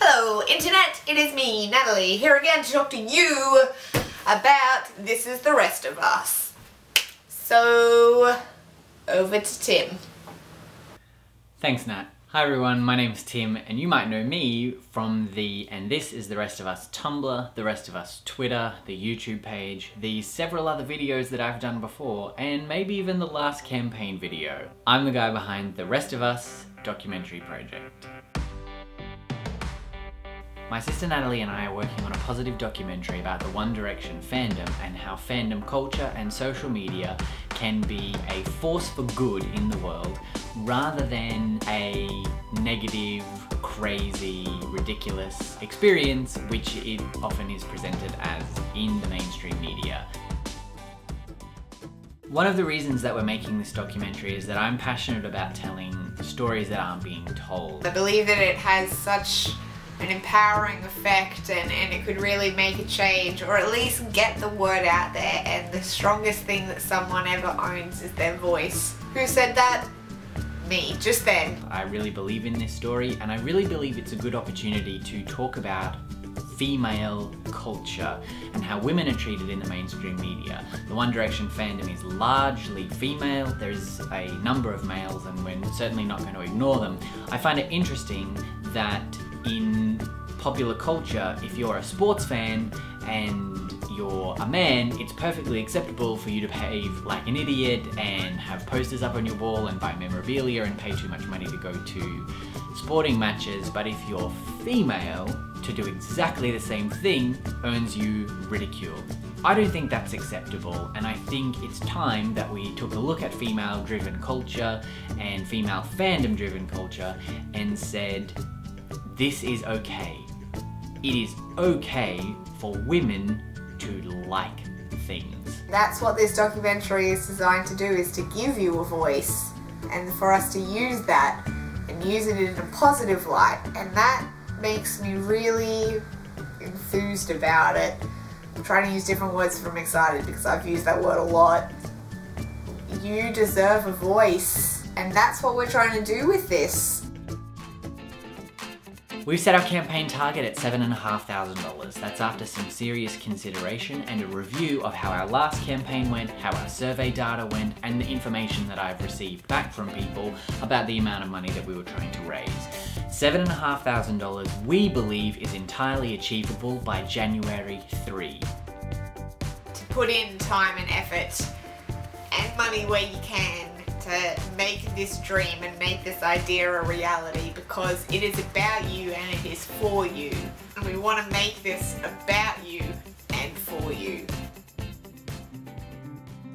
Hello Internet, it is me, Natalie, here again to talk to you about This Is the Rest of Us. So, over to Tim. Thanks Nat. Hi everyone, my name's Tim and you might know me from the And This Is the Rest of Us Tumblr, the Rest of Us Twitter, the YouTube page, the several other videos that I've done before, and maybe even the last campaign video. I'm the guy behind the Rest of Us documentary project. My sister Natalie and I are working on a positive documentary about the One Direction fandom and how fandom culture and social media can be a force for good in the world rather than a negative, crazy, ridiculous experience which it often is presented as in the mainstream media. One of the reasons that we're making this documentary is that I'm passionate about telling stories that aren't being told. I believe that it has such an empowering effect and it could really make a change, or at least get the word out there, and the strongest thing that someone ever owns is their voice. Who said that? Me, just then. I really believe in this story, and I really believe it's a good opportunity to talk about female culture and how women are treated in the mainstream media. The One Direction fandom is largely female. There's a number of males and we're certainly not going to ignore them. I find it interesting that in popular culture, if you're a sports fan and you're a man, it's perfectly acceptable for you to behave like an idiot and have posters up on your wall and buy memorabilia and pay too much money to go to sporting matches. But if you're female, to do exactly the same thing earns you ridicule. I don't think that's acceptable, and I think it's time that we took a look at female-driven culture and female fandom-driven culture and said, this is okay. It is okay for women to like things. That's what this documentary is designed to do, is to give you a voice and for us to use that and use it in a positive light, and that makes me really enthused about it. I'm trying to use different words from excited because I've used that word a lot. You deserve a voice, and that's what we're trying to do with this. We've set our campaign target at $7,500. That's after some serious consideration and a review of how our last campaign went, how our survey data went, and the information that I've received back from people about the amount of money that we were trying to raise. $7,500 we believe is entirely achievable by January 3. To put in time and effort and money where you can to make this dream and make this idea a reality, because it is about you and it is for you, and we want to make this about you and for you.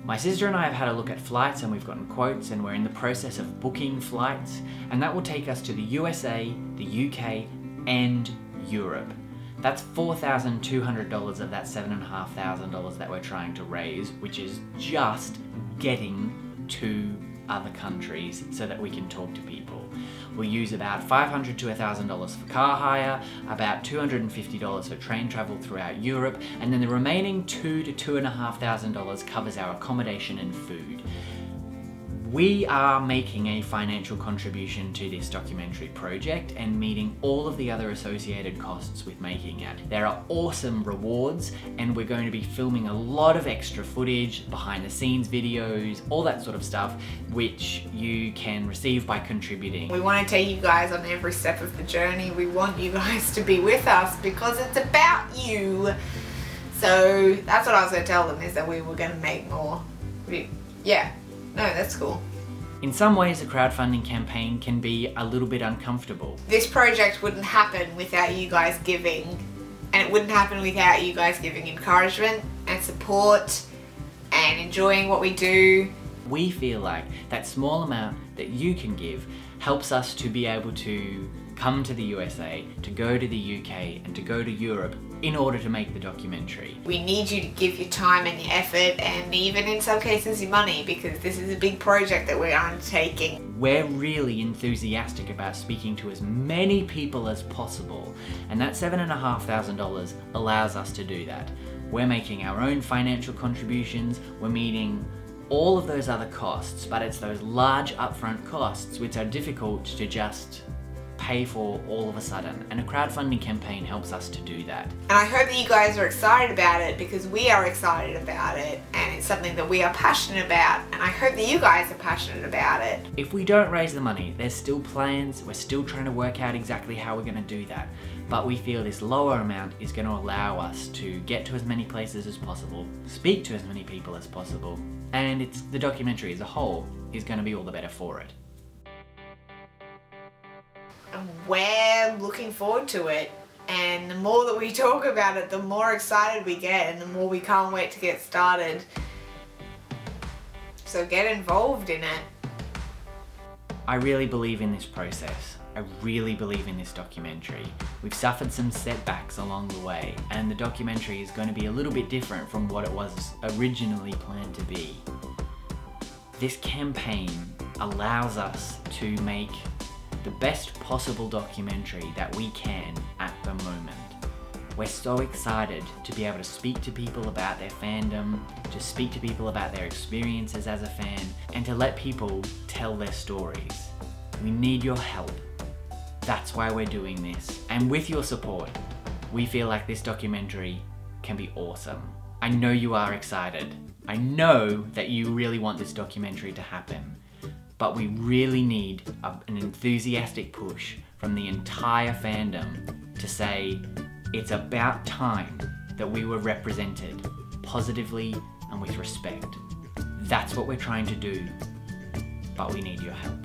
My sister and I have had a look at flights and we've gotten quotes, and we're in the process of booking flights, and that will take us to the USA, the UK and Europe. That's $4,200 of that $7,500 that we're trying to raise, which is just getting to other countries so that we can talk to people. We'll use about $500 to $1,000 for car hire, about $250 for train travel throughout Europe, and then the remaining $2,000 to $2,500 covers our accommodation and food. We are making a financial contribution to this documentary project and meeting all of the other associated costs with making it. There are awesome rewards, and we're going to be filming a lot of extra footage, behind the scenes videos, all that sort of stuff, which you can receive by contributing. We want to take you guys on every step of the journey. We want you guys to be with us because it's about you. So that's what I was going to tell them, is that we were going to make more. Yeah. No, that's cool. In some ways, a crowdfunding campaign can be a little bit uncomfortable. This project wouldn't happen without you guys giving, and it wouldn't happen without you guys giving encouragement and support and enjoying what we do. We feel like that small amount that you can give helps us to be able to come to the USA, to go to the UK and to go to Europe in order to make the documentary. We need you to give your time and your effort, and even in some cases your money, because this is a big project that we're undertaking. We're really enthusiastic about speaking to as many people as possible, and that $7,500 allows us to do that. We're making our own financial contributions, we're meeting all of those other costs, but it's those large upfront costs which are difficult to just pay for all of a sudden, and a crowdfunding campaign helps us to do that. And I hope that you guys are excited about it, because we are excited about it, and it's something that we are passionate about, and I hope that you guys are passionate about it. If we don't raise the money, there's still plans, we're still trying to work out exactly how we're going to do that, but we feel this lower amount is going to allow us to get to as many places as possible, speak to as many people as possible, and the documentary as a whole is going to be all the better for it. And we're looking forward to it, and the more that we talk about it, the more excited we get, and the more we can't wait to get started. So get involved in it. I really believe in this process. I really believe in this documentary. We've suffered some setbacks along the way, and the documentary is going to be a little bit different from what it was originally planned to be. This campaign allows us to make the best possible documentary that we can at the moment. We're so excited to be able to speak to people about their fandom, to speak to people about their experiences as a fan, and to let people tell their stories. We need your help. That's why we're doing this. And with your support, we feel like this documentary can be awesome. I know you are excited. I know that you really want this documentary to happen. But we really need an enthusiastic push from the entire fandom to say it's about time that we were represented positively and with respect. That's what we're trying to do, but we need your help.